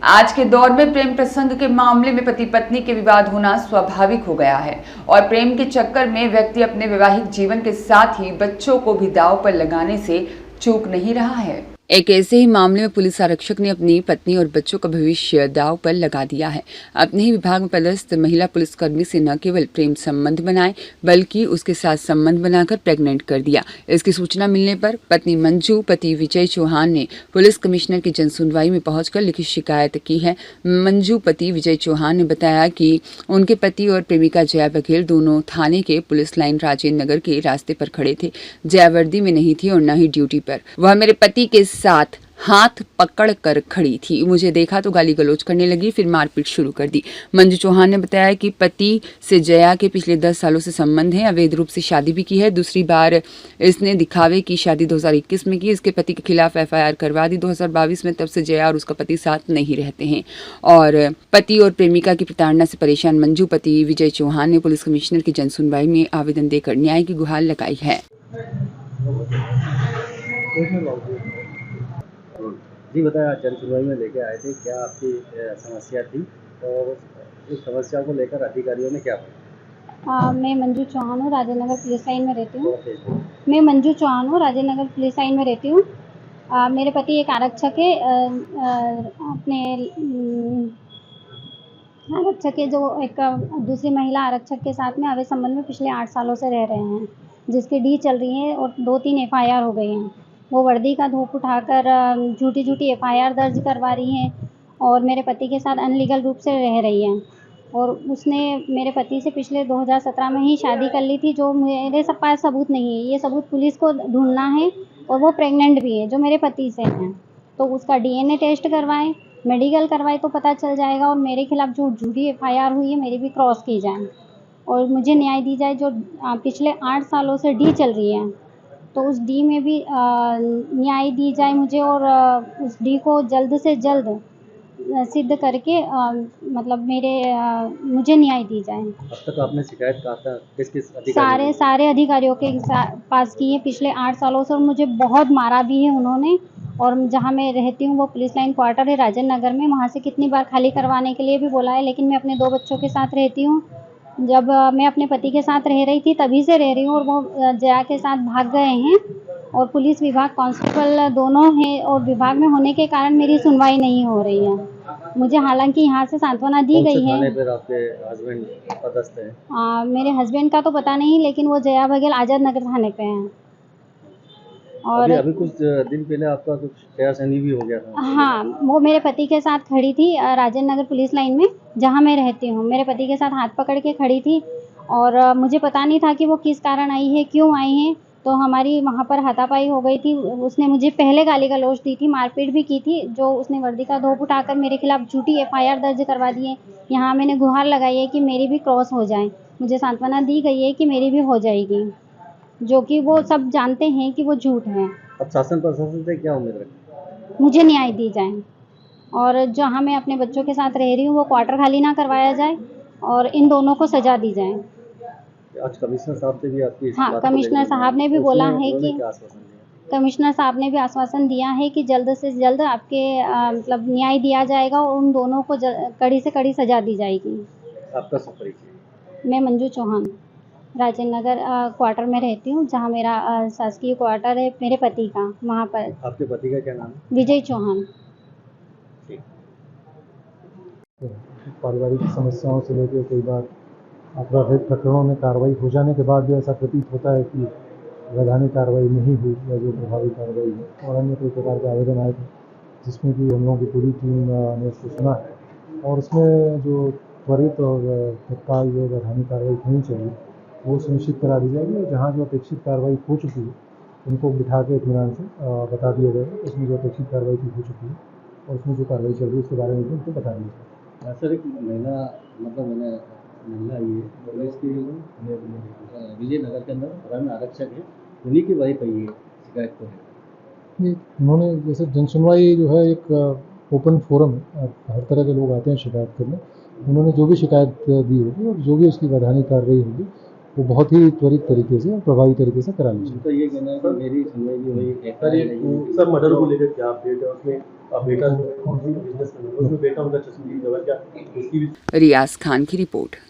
आज के दौर में प्रेम प्रसंग के मामले में पति पत्नी के विवाद होना स्वाभाविक हो गया है और प्रेम के चक्कर में व्यक्ति अपने वैवाहिक जीवन के साथ ही बच्चों को भी दांव पर लगाने से चूक नहीं रहा है। एक ऐसे ही मामले में पुलिस आरक्षक ने अपनी पत्नी और बच्चों का भविष्य दांव पर लगा दिया है। अपने ही विभाग में पदस्थ महिला पुलिसकर्मी से न केवल प्रेम संबंध बनाए बल्कि उसके साथ संबंध बनाकर प्रेग्नेंट कर दिया। इसकी सूचना मिलने पर पत्नी मंजू पति विजय चौहान ने पुलिस कमिश्नर की जनसुनवाई में पहुंचकर लिखित शिकायत की है। मंजू पति विजय चौहान ने बताया कि उनके पति और प्रेमिका जया बघेल दोनों थाने के पुलिस लाइन राजेंद्र नगर के रास्ते पर खड़े थे। जया वर्दी में नहीं थी और न ही ड्यूटी पर। वह मेरे पति के साथ हाथ पकड़ कर खड़ी थी। मुझे देखा तो गाली गलौज करने लगी, फिर मारपीट शुरू कर दी। मंजू चौहान ने बताया कि पति से जया के पिछले 10 सालों से संबंध है। अवैध रूप से शादी भी की है। दूसरी बार इसने दिखावे की शादी 2021 में की। इसके पति के खिलाफ FIR करवा दी 2022 में। तब से जया और उसका पति साथ नहीं रहते हैं और पति और प्रेमिका की प्रताड़ना से परेशान मंजू पति विजय चौहान ने पुलिस कमिश्नर की जनसुनवाई में आवेदन देकर न्याय की गुहार लगाई है। जी बताया, जनसुनवाई में लेके आए थे, क्या आपकी समस्या थी और उस समस्या को लेकर अधिकारियों ने क्या बताया? मैं मंजू चौहान हूँ, राजेंद्र नगर पुलिस लाइन में रहती हूँ। मैं मंजू चौहान हूँ, राजेंद्र नगर पुलिस लाइन में रहती हूँ। मेरे पति एक आरक्षक है। अपने आरक्षक है जो एक दूसरी महिला आरक्षक के साथ में अवैध संबंध में पिछले 8 सालों से रह रहे हैं, जिसकी डी चल रही है और 2-3 FIR हो गई हैं। वो वर्दी का धूप उठाकर झूठी FIR दर्ज करवा रही हैं और मेरे पति के साथ अनलीगल रूप से रह रही हैं। और उसने मेरे पति से पिछले 2017 में ही शादी कर ली थी, जो मेरे पास सबूत नहीं है। ये सबूत पुलिस को ढूंढना है और वो प्रेग्नेंट भी है जो मेरे पति से हैं। तो उसका DNA टेस्ट करवाएं, मेडिकल करवाएं तो पता चल जाएगा और मेरे खिलाफ जो झूठी FIR हुई है मेरी भी क्रॉस की जाए और मुझे न्याय दी जाए। जो पिछले 8 सालों से डी चल रही है तो उस डी में भी न्याय दी जाए मुझे और उस डी को जल्द से जल्द सिद्ध करके मतलब मुझे न्याय दी जाए। अब तक आपने शिकायत कहा था किस अधिकारी? सारे अधिकारियों के पास की है पिछले 8 सालों से और मुझे बहुत मारा भी है उन्होंने। और जहाँ मैं रहती हूँ वो पुलिस लाइन क्वार्टर है राजेंद्र नगर में। वहाँ से कितनी बार खाली करवाने के लिए भी बोला है, लेकिन मैं अपने 2 बच्चों के साथ रहती हूँ। जब मैं अपने पति के साथ रह रही थी तभी से रह रही हूँ और वो जया के साथ भाग गए हैं और पुलिस विभाग कांस्टेबल दोनों हैं और विभाग में होने के कारण मेरी सुनवाई नहीं हो रही है। मुझे हालांकि यहाँ से सांत्वना दी गई है। थाने पर आपके हस्बैंड पदस्थ हैं? मेरे हस्बैंड का तो पता नहीं, लेकिन वो जया बघेल आजाद नगर थाने पे हैं। और अभी कुछ दिन पहले आपका कुछ छेड़छाड़ी भी हो गया था? हाँ, वो मेरे पति के साथ खड़ी थी राजेंद्र नगर पुलिस लाइन में जहाँ मैं रहती हूँ। मेरे पति के साथ हाथ पकड़ के खड़ी थी और मुझे पता नहीं था कि वो किस कारण आई है, क्यों आई है। तो हमारी वहाँ पर हाथापाई हो गई थी। उसने मुझे पहले गाली गलौज दी थी, मारपीट भी की थी। जो उसने वर्दी का धोप उठाकर मेरे खिलाफ झूठी FIR दर्ज करवा दी है। यहाँ मैंने गुहार लगाई है कि मेरी भी क्रॉस हो जाए। मुझे सांत्वना दी गई है कि मेरी भी हो जाएगी, जो कि वो सब जानते हैं कि वो झूठ है। अब शासन प्रशासन से क्या उम्मीद रखें? मुझे न्याय दी जाए और जहाँ मैं अपने बच्चों के साथ रह रही हूँ वो क्वार्टर खाली ना करवाया जाए और इन दोनों को सजा दी जाए। आज कमिश्नर साहब से भी आपकी? हाँ, कमिश्नर साहब ने भी बोला है कि कमिश्नर साहब ने भी आश्वासन दिया है कि जल्द से जल्द आपके मतलब न्याय दिया जाएगा और उन दोनों को कड़ी से कड़ी सजा दी जाएगी। आपका सब परिचय? मैं मंजू चौहान राजेंद्र नगर क्वार्टर में रहती हूँ, जहाँ मेरा शासकीय क्वार्टर है मेरे पति का। वहाँ पर आपके पति का क्या नाम है? विजय चौहान। पारिवारिक समस्याओं से लेकर कई बार आपराधिक प्रकरणों में कार्रवाई हो जाने के बाद भी ऐसा प्रतीत होता है कि वैधानिक कार्रवाई नहीं हुई या जो प्रभावी कार्रवाई है। और अन्य कई प्रकार के आवेदन आए थे जिसमें कि हम लोगों की पूरी टीम ने उसको सुना है और उसमें जो त्वरित और तत्काल जो वैधानिक कार्रवाई होनी चाहिए वो सुनिश्चित करा दी जाएगी। और जहाँ जो अपेक्षित कार्रवाई हो चुकी है उनको बिठा के इत्मीनान से बता दिया जाएगा उसमें जो अपेक्षित कार्रवाई हो चुकी है और उसमें जो कार्रवाई चल रही है उसके बारे में भी उनको बता दिया जाएगा। सर, एक महिला आई है पुलिस की विजयनगर के अंदर रन आरक्षक है, उन्हीं की वाइफ आई है शिकायत को है। उन्होंने जैसे जनसुनवाई जो है एक ओपन फोरम है, हर तरह के लोग आते हैं शिकायत करने। उन्होंने जो भी शिकायत दी होगी और जो भी उसकी वैधानिक कार्रवाई होगी वो बहुत ही त्वरित तरीके से और प्रभावी तरीके से करा ली जाए। उनका ये कहना है कि मेरी सुनवाई नहीं हुई सर मर्डर को लेकर क्या अपडेट है उसमें? बेटा बिजनेस में उसमें बेटा उनका चश्मे की खबर क्या उसकी भी रियाज खान की रिपोर्ट।